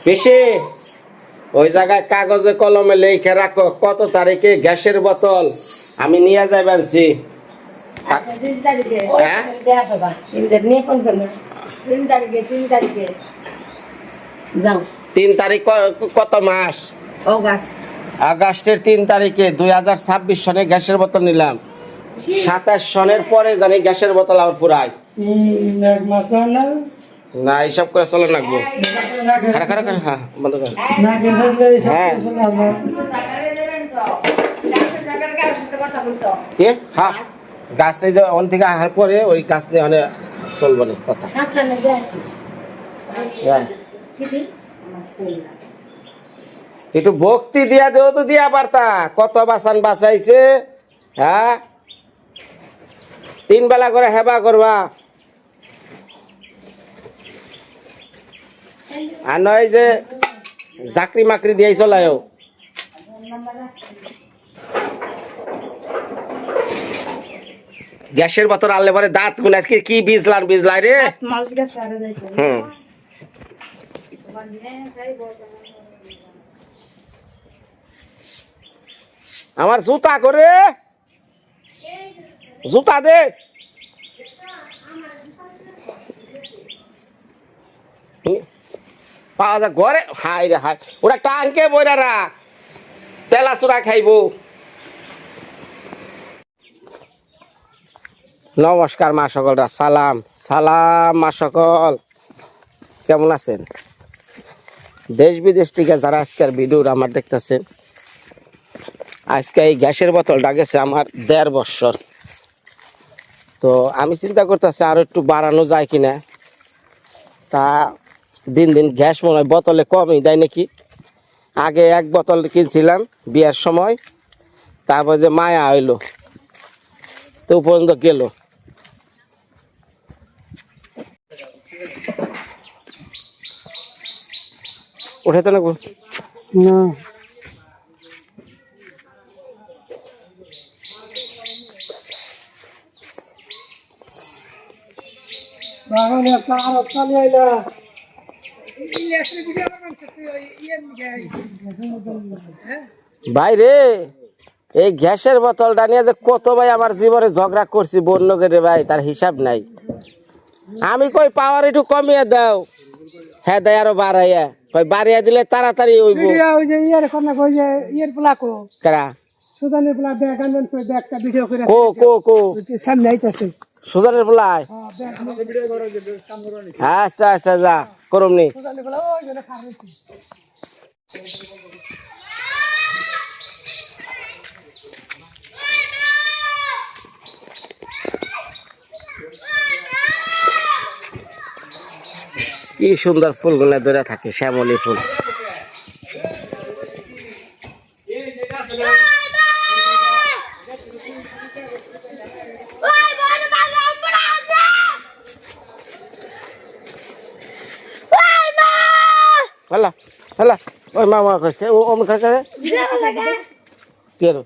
বেশি ওই জায়গায় কাগজে কলমে লিখে রাখো কত তারিখে গ্যাসের বোতল আমি নিয়ে যাইবানছি। 3 তারিখ কত মাস? আগস্টের 3 তারিখে 2026 সনে গ্যাসের বোতল নিলাম। 27 সনের পরে জানি গ্যাসের বোতল আবার পুরাই না, এইসব করে চলে লাগবো। হ্যাঁ বন্ধ কর। হ্যাঁ কে? হ্যাঁ গাছ এই যে অন থেকে আসার পরে ওই গাছ নিয়ে অনেক চলবো না কথা। একটু ভক্তি দিয়া দেও তো, দিয়া পারতা। কত বাসান বাঁচাইছে। হ্যাঁ 3 বেলা করে হেবা করবা। আর নয় যে চাকরি মাকরি দিয়েই চলায়। গ্যাসের বোতল আনলে পরে দাঁত গুণ আজকে কি বিজলাই রে। আমার জুতা করে জুতা দে। পাওয়া যায় ঘরে। হাই রে হাই, ওরা টাঙ্কে বইরা রাখ, তেলা চূড়া খাইব। নমস্কার মা সকলরা, সালাম সালাম মা সকল, কেমন আছেন? দেশ বিদেশ থেকে যারা আজকের ভিডিও আমার দেখতেছেন, আজকে এই গ্যাসের বোতলটা গেছে আমার 1.5 বছর। তো আমি চিন্তা করতেছি আরো একটু বাড়ানো যায় কিনা। তা দিন দিন গ্যাস মনে হয় বোতলে কমই দেয় নাকি। আগে 1 বোতল কিনছিলাম বিয়ার সময়, তারপর যে মায়া হইলো তো পর্যন্ত গেল। উঠাইতে লাগবো না। ভাই রে, এই গ্যাসের বোতলটা নিয়ে যে কত ভাই আমার জীবনে ঝগড়া করছি বন্য করে ভাই, তার হিসাব নাই। আমি কই পাওয়ার একটু কমিয়ে দাও, হ্যাঁ দেয় আরো বাড়াইয়া, কই বাড়িয়ে দিলে তাড়াতাড়ি হইব। সুজানের পোলাই। আচ্ছা আচ্ছা যা করুম নি। কি সুন্দর ফুলগুলো ধরে থাকে, শ্যামলী ফুল। হ্যালো হ্যালো, ওই মামা কইছে ও ওম কাকা কেরো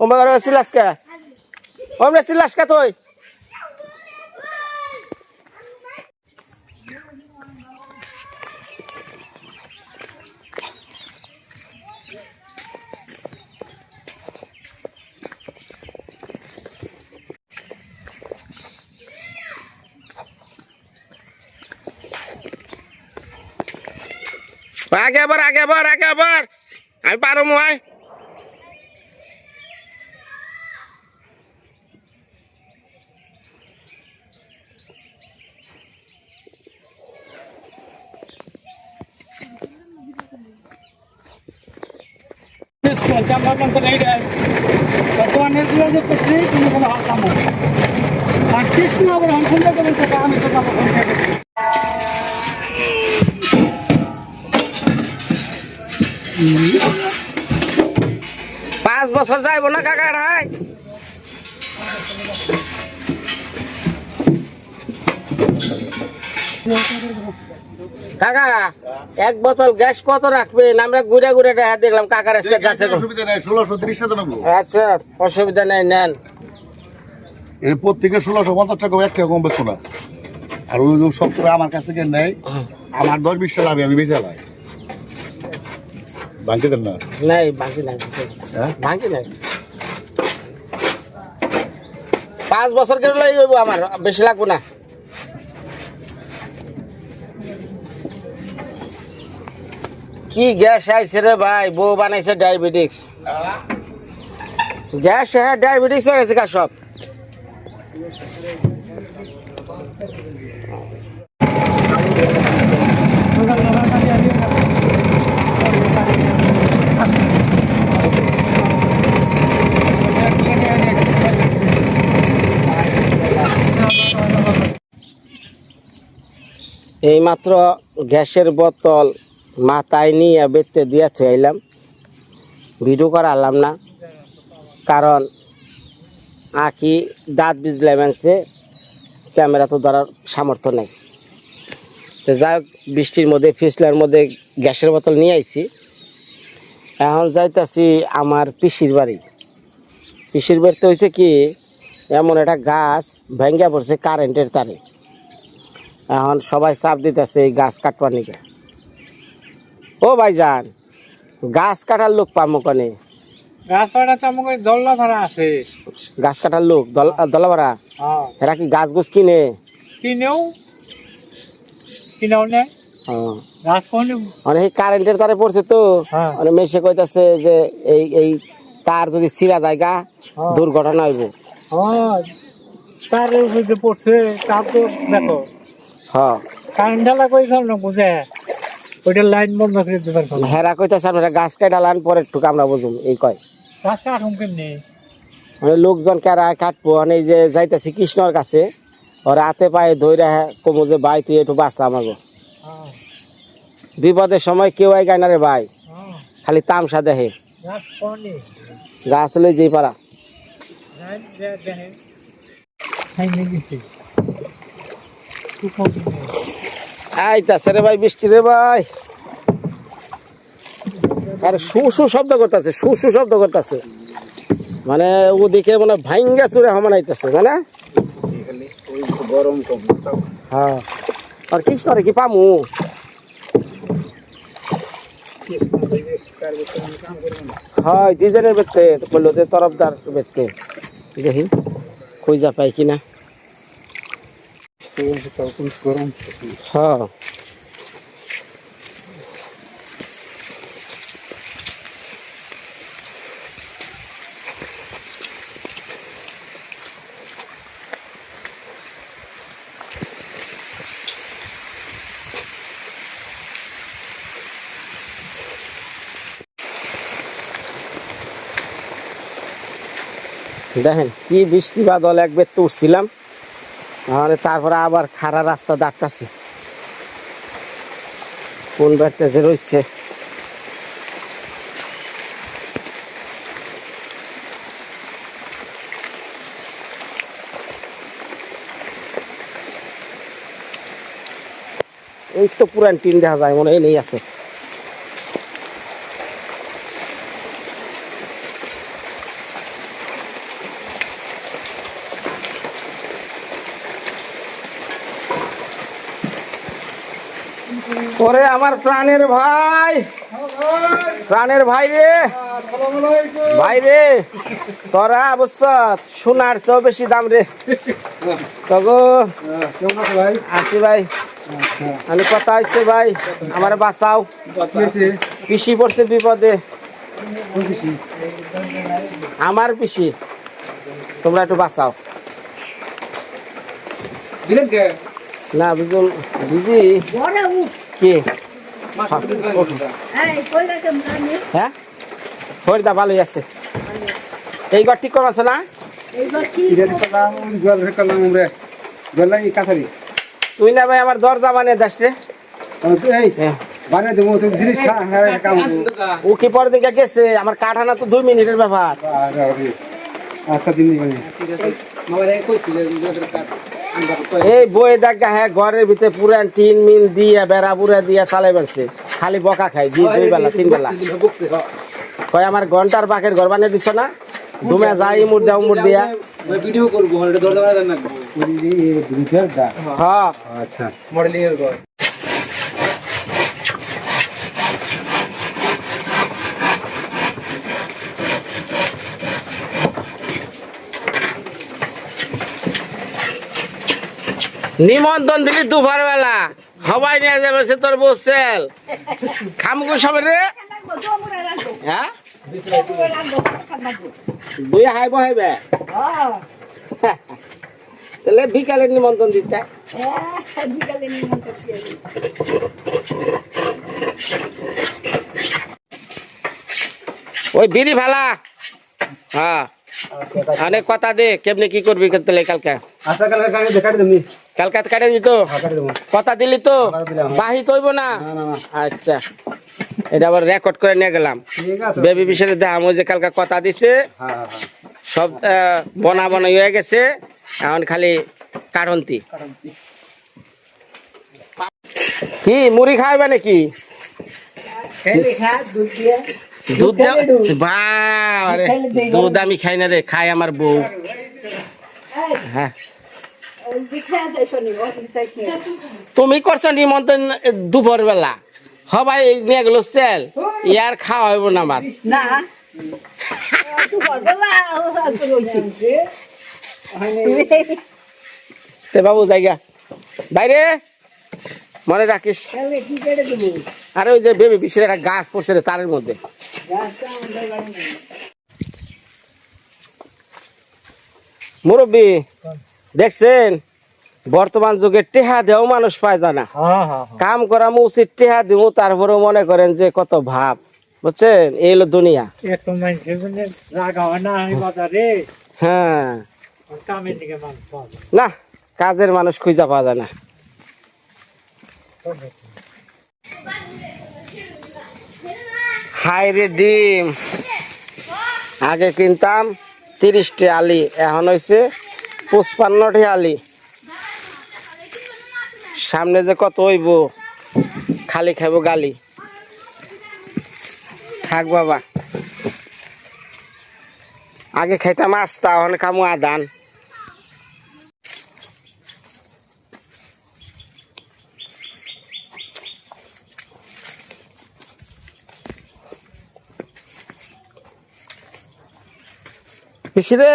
ওম কাকা সিলাসকা ওমরে সিলাসকা তুই আগে আবার আমি পারো মই পাঁচ বছর যাইব না কাকা ভাই। কাকা 1 বোতল গ্যাস কত রাখবেন? আমরা ঘুরে ঘুরে দেখলাম কাকার আজকে যাচ্ছে। অসুবিধা নাই, 1630 টাকা নেব। আচ্ছা অসুবিধা নাই, নেন। এর প্রত্যেকে 1650 টাকা, এক টাকা কম বেচবো না। আর ওই লোক সবসময় আমার কাছ থেকে নেয়, আমার 10-20 লাভ আমি বেঁচে লাই ভাঙতে দেন না। নাই বাকি নাই, হ্যাঁ বাকি নাই। 5 বছর কেটে লাগবে আমার, বেশি লাগবে না। কি গ্যাস আইছে রে ভাই, বউ বানাইছে ডায়াবেটিস। গ্যাস হ্যাঁ ডায়াবেটিস হয়ে গেছে গা সব। এইমাত্র গ্যাসের বোতল মাথায় নিয়ে বেতে দিয়ে থুইলাম, ভিডিও করা আনলাম না, কারণ আঁকি দাঁত বিজলাই মানছে, ক্যামেরা তো ধরার সামর্থ্য নেই। তো যাই হোক, বৃষ্টির মধ্যে ফিসলার মধ্যে গ্যাসের বোতল নিয়ে আইছি। এখন যাইতাছি আমার পিসির বাড়ি। পিসির বাড়িতে হয়েছে কি, এমন একটা গাছ ভেঙ্গা পড়ছে কারেন্টের তারে। এখন সবাই চাপ দিতেছে এই গাছ কাটবার নিকে। ও ভাইজান, গাছ কাটার লোক পামো কনে? গাছ কাটা আমাকে দল্লা ভাড়া আছে। গাছ কাটার লোক দলা ভাড়া? হ্যাঁ, এরা কি গাছ গুছ কিনে? কিনেও নেই হ্যাঁ, গাছ কোনে। মানে এই কারেন্টের তারে পড়ছে তো, হ্যাঁ। মানে মেসে কইতাছে যে এই এই তার যদি ছিঁড়া যায় গা, হ্যাঁ। দুর্ঘটনা হইব। হ্যাঁ, তার উপরে পড়ছে, তার তো দেখো হ্যাঁ, কারেন্ট ঢালা করে খাও না বুঝে, ওইটা লাইন বন্ধ করে দিতে পারবো। হেরা কইতাছে আপনারা গাছ কাটালান পরে একটু আমরা বুঝুম এই কয়। গাছ কাটুম কেমনি? মানে লোকজন কারা কাটবো, মানে এই যে যাইতাছি কৃষ্ণর কাছে, ওরা হাতে পায়ে ধইরা কমু যে ভাই তুই একটু বাঁচা আমাগো। হ্যাঁ, বিপদের সময় কেউ আই গায় না রে ভাই, হ্যাঁ, খালি তামসা দেখে। গাছ কোনে? গাছ হলে যেই পারা। লাইন দেখে খাই নিয়ে গেছি। তুই কোন আইতাছে রে ভাই বৃষ্টি রে ভাই। আরে শু শু শব্দ করতেছে, শু শু শব্দ করতেছে, মানে ওদিকে মানে ভাঙ্গা চুরে সমান আইতেছে, মানে গরম কম। হ্যাঁ। আর কৃষ্ণরে কি পামু? হয় ডিজাইনের বেচতে বললো যে তরফদার বেচতে, দেখি খুঁজা পাই কিনা। গরম হ্যাঁ, দেখেন কি বৃষ্টি বাদল, এক বের তো উঠছিলাম, তারপরে আবার খাড়া রাস্তা দাঁড়তাছে, কোন বেড়তে যে রয়েছে। এই তো পুরান টিন দেখা যায়, মনে হয় নেই আছে। ওরে আমার প্রাণের ভাই, প্রাণের ভাই রে, ভাই রে, তোরা বুঝছ সোনার চেয়েও বেশি দাম রে। তগো আছি ভাই, আমি কথা হয়েছে ভাই, আমার বাঁচাও, পিসি পড়ছে বিপদে। আমার পিসি, তোমরা একটু বাঁচাও না। বুঝুন বুঝি কি হ্যাঁ, হরিদা ভালোই আছে। এই ঘর ঠিক করা আছে না? তুই না ভাই আমার দরজা বানিয়ে দাস রে। ও কি পরে দিকে গেছে, আমার কাঠানা তো 2 মিনিটের ব্যাপার। আচ্ছা দিন এই বই দেখা হ্যাঁ, ঘরের ভিতরে পুরান টিন মিন দিয়ে বেড়া বুড়া দিয়ে চালাই বেড়ছে, খালি বকা খাই 2 বেলা 3 বেলা। কয় আমার ঘন্টার বাকের ঘর বানিয়ে দিছ না? ডুমে যাই মুড় দাও মুড় দিয়া ভিডিও করবো এটা দরজা দেন না হ্যাঁ আচ্ছা মডেলিং এর ঘর নিমন্ত্রণ দিলি দুপুর বেলা হবাই নিয়ে যাবে সে তোর বসেল খামগু সবে রে হ্যাঁ দুই হাইব হাইবে তাহলে বিকালে নিমন্ত্রণ দিতে ওই বিড়ি ভালা হ্যাঁ অনেক কথা দে কেমনি কি করবি তাহলে কালকে আচ্ছা কালকে কাটে দেখাই দেবনি কালকে কাটে দিবি তো কাটে দেবো কথা দিলি তো দিলাম। বাহি তৈব না না না না আচ্ছা এটা আবার রেকর্ড করে নিয়ে গেলাম ঠিক আছে বেবি বিষয়ে দেখাম ওই যে কালকে কথা দিছে হ্যাঁ হ্যাঁ সব বনা বনা হয়ে গেছে এখন খালি কারন্তি কি মুড়ি খাইবে নাকি দুধ বারে দুধ আমি খাই না রে খাই আমার বউ হ্যাঁ তুমি করছো নিমন্ত্রণ দুপুর বেলা সবাই নিয়ে গেল সেল ইয়ার খাওয়া হইব না আমার না তে বাবু জায়গা বাইরে মনে রাখিস আরে ওই যে বেবি বিশের একটা গাছ পড়ছে রে তারের মধ্যে মুরব্বী দেখছেন বর্তমান যুগে টেহা দেও মানুষ পায় জানা হ্যাঁ হ্যাঁ কাম করা উচিত টেহা দিব তারপরেও মনে করেন যে কত ভাব বুঝছেন এই হলো দুনিয়া এত মানুষের মানে রাগা হয় না আমি বাজারে হ্যাঁ কামের দিকে মানুষ পাওয়া যায় না কাজের মানুষ খুঁজা পাওয়া যায় না হাই রে ডিম আগে কিনতাম 30টি আলি এখন হয়েছে 55টি আলি সামনে যে কত হইব খালি খাইব গালি থাক বাবা আগে খাইতাম আস্তা এখন খামু আদান বেশি রে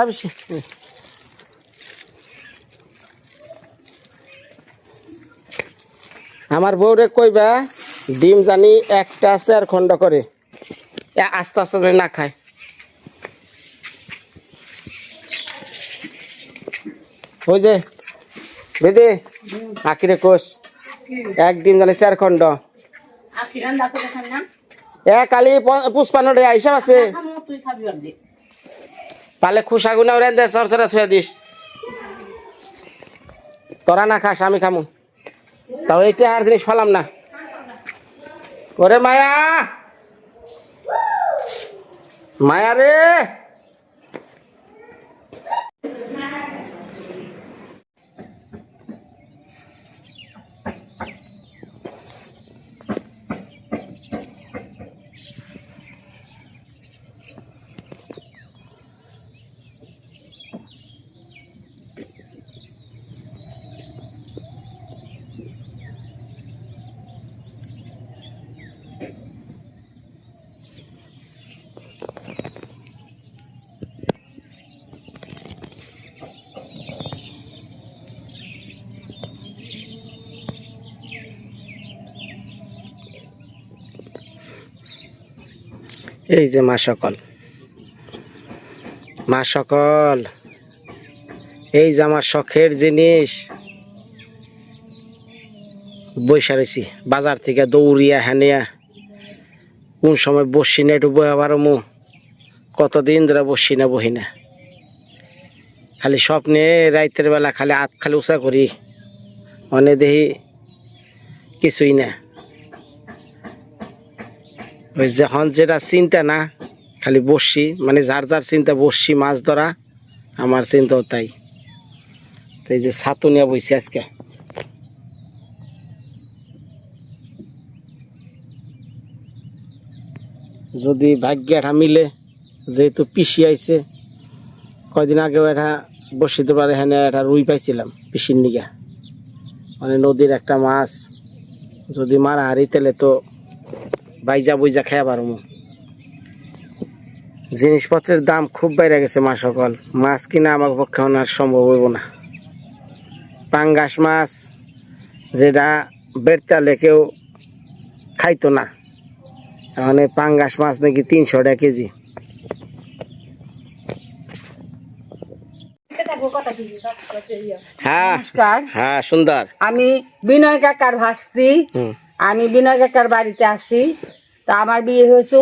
বেশি আমার বউরে কইবা ডিম জানি একটা 4 খন্ড করে আস্তে আস্তে যেন না খায় ওই যে দিদি আখিরে কোষ এক ডিম জানি 4 খন্ড কালি 55 হিসাব আছে পালে খুশা গুনা রেন্দে সরসরা থুয়া দিস তোরা না খাস আমি খামু তাও এইটা আর জিনিস ফালাম না ওরে মায়া মায়া রে এই যে মা সকল এই যে আমার শখের জিনিস বৈশা রয়েছি বাজার থেকে দৌড়িয়া হানিয়া কোন সময় বসি না একটু বয়া পারমু কতদিন ধরে বসি না বহি না খালি স্বপ্নে রাইতের বেলা খালি হাত খালি উঁচা করি মনে দেখি কিছুই না ওই যখন যেটা চিন্তা না খালি বসছি মানে যার যার চিন্তা বসছি মাছ ধরা আমার চিন্তাও তাই তো এই যে ছাতু নিয়ে বইছি আজকে যদি ভাগ্যটা মিলে যেহেতু পিসি আইছে, কয়দিন আগেও এটা বসিতে পারে এখানে একটা রুই পাইছিলাম পিসির নিগা, মানে নদীর একটা মাছ যদি মারা হারি তাহলে তো বাইজা বুইজা খেয়া পারবো। জিনিসপত্রের দাম খুব বাইরে গেছে মা সকল, মাছ কিনা আমার পক্ষে আর সম্ভব হইব না। পাঙ্গাস মাছ যেটা বেরতালে কেউ খাইতো না, মানে পাঙ্গাস মাছ নাকি 300 টাকা কেজি। হ্যাঁ নমস্কার, হ্যাঁ সুন্দর। আমি বিনয় কাকার ভাস্তি। হুম আমি বিনয় কাকার বাড়িতে আছি। তা আমার বিয়ে হয়েছে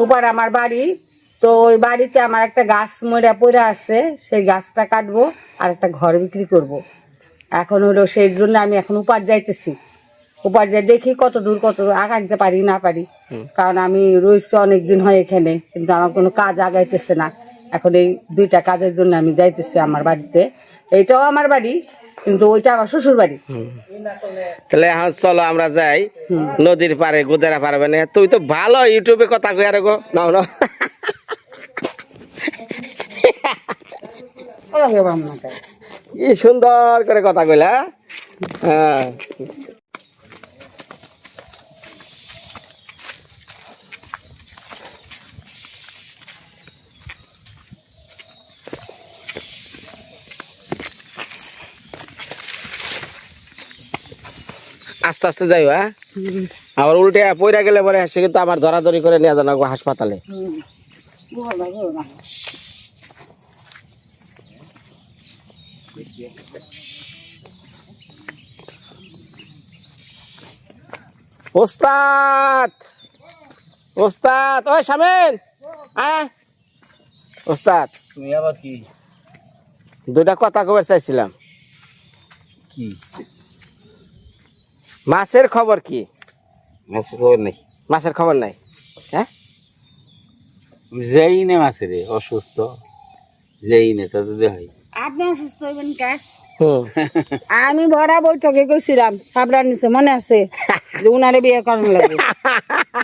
উপার আমার বাড়ি। তো ওই বাড়িতে আমার একটা গাছ মরে পড়ে আছে, সেই গাছটা কাটবো আর একটা ঘর বিক্রি করব। এখন হলো সেই জন্য আমি এখন উপার যাইতেছি। উপার যাই দেখি কত দূর আগাইতে পারি না পারি, কারণ আমি রয়েছি অনেক দিন হয় এখানে, কিন্তু আমার কোনো কাজ আগাইতেছে না। এখন এই 2টা কাজের জন্য আমি যাইতেছি আমার বাড়িতে। এইটাও আমার বাড়ি, কিন্তু ওইটা আমার শ্বশুর বাড়ি। তাহলে এখন চলো আমরা যাই নদীর পারে, গুদারা পারবে না। তুই তো ভালো ইউটিউবে কথা কই আর গো, নাও না কি সুন্দর করে কথা কইলা। হ্যাঁ আস্তে আস্তে যাই, হ্যাঁ আবার উল্টে পইরা গেলে পরে সে কিন্তু আমার ধরাধরি করে নিয়ে জানাবো হাসপাতালে। ওস্তাদ ওস্তাদ, ওই শামিল আয়। ওস্তাদ তুমি আবার কি 2টা কথা কবার চাইছিলাম। কি মাছের খবর কি? মাছের খবর নাই, মাছের খবর নাই? হ্যাঁ যেই নে মাছের অসুস্থ, যেই নে তা যদি হয়। আপনি অসুস্থ হইবেন কে? হুম আমি ভরা বৈঠকে গেছিলাম, সাবরান নিছে, মনে আছে যে উনারে বিয়ে করার লাগে,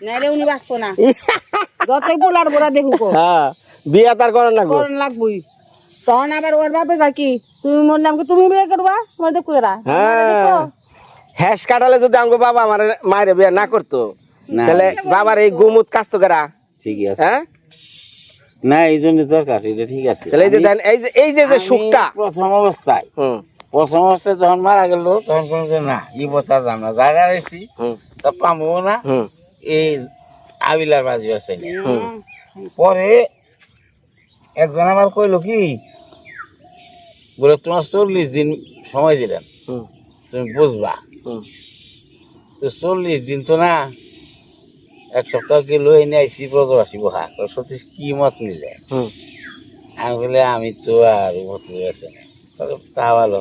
নাইলে উনি বাঁচবো না। যতই পোলার বোরা দেখুক হ্যাঁ বিয়া তার করার লাগবে, করণ লাগবই। তখন আবার ওর বাপে কাকি তুমি মোর নামকে তুমি বিয়ে করবা, তোমার দেখো এরা হ্যাঁ হ্যাস কাটালে যদি আমাকে বাবা আমার মায়ের বিয়ে না করতো, না। তাহলে বাবার এই গুমুত কাজ তো করা। ঠিকই আছে, হ্যাঁ না এই জন্য দরকার, এটা ঠিক আছে। তাহলে এই যে দেন, এই যে যে সুখটা প্রথম অবস্থায় হুম যখন মারা গেল তখন কোনো যে না ই বতা যাম না, জায়গা রয়েছি হুম তা পাবো না, হুম এই আবিলার বাজি আছে। হুম পরে একজন আমার কইলো কি বলে তোমার 40 দিন সময় দিলেন, হুম তুমি বুঝবা। হুম তো 40 দিন তো না, 1 সপ্তাহ কি লই নিয়ে আইসি ব্রজবাসী বহা সতীশ কি মত নিলে। হুম আমি বলে আমি তো আর মত আছে না, তা ভালো,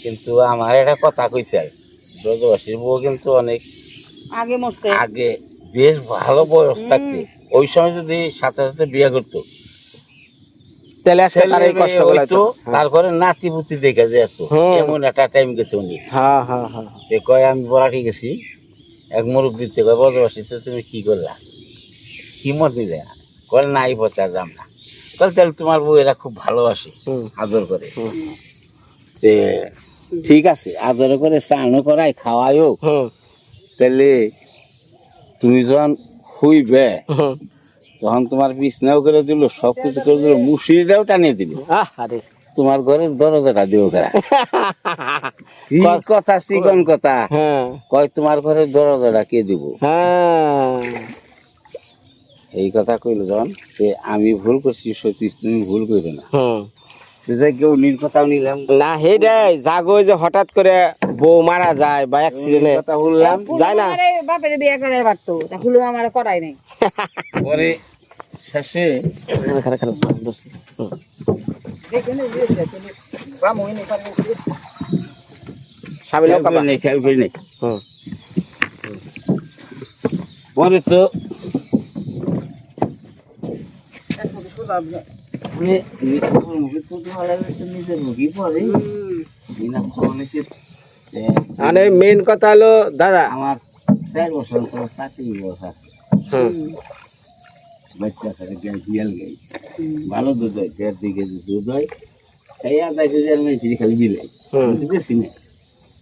কিন্তু আমার একটা কথা কইছে আর ব্রজবাসীর বউ কিন্তু অনেক আগে মরছে। আগে বেশ ভালো বয়স থাকতে, ওই সময় যদি সাথে সাথে বিয়ে করতো তাহলে আজকে তার এই কষ্ট গুলো হইতো, তারপরে নাতি পুতি দেখে যে এত হুম। এমন একটা টাইম গেছে উনি। হ্যাঁ হ্যাঁ হ্যাঁ তে কয় আমি বলাটি গেছি, এক মুরব্বীতে কয় ব্রজবাসীতে তুমি কি করলা, কি মত নিলে? কয় না এই পথে আর যাম না। কয় তাহলে তোমার বউ এরা খুব ভালোবাসে, হুম আদর করে। হুম তে ঠিক আছে, আদর করে স্নানও করাই খাওয়াইও, হুম তাহলে তুমি যখন হইবে হুম তখন তোমার বিছনাও করে দিল, সব কিছু করে দিল, মুসিরিটাও টানিয়ে দিল, আরে তোমার ঘরের দরজাটা দিও করা। কি কথা, চিকন কথা। হ্যাঁ কয় তোমার ঘরের দরজাটা কে দিব, হ্যাঁ এই কথা কইল যখন যে আমি ভুল করছি, সতীশ তুমি ভুল করো না। হুম কেউ নীল কথাও নিলাম না, হে দেয় জাগো যে হঠাৎ করে বউ মারা যায় বা অ্যাক্সিডেন্টে কথা বললাম, যায় না। বাপের বিয়ে করে পারতো, তা ফুলু আমার করাই নাই। পরে শেষে খেয়াল করি নাই। পরে তো নিজের মুখী পরে মানে মেন কথা হলো দাদা, আমার 4 বছর পর চাকরি বয়স আছে, হুম বাচ্চা ছাড়া গ্যাস বিয়াল গাই ভালো দুধ হয় 1.5 কেজি দুধ হয় এই 1/2 কেজি আর মেশিন খালি বিলাই হুম বেশি নেই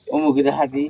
অমুকের হাতি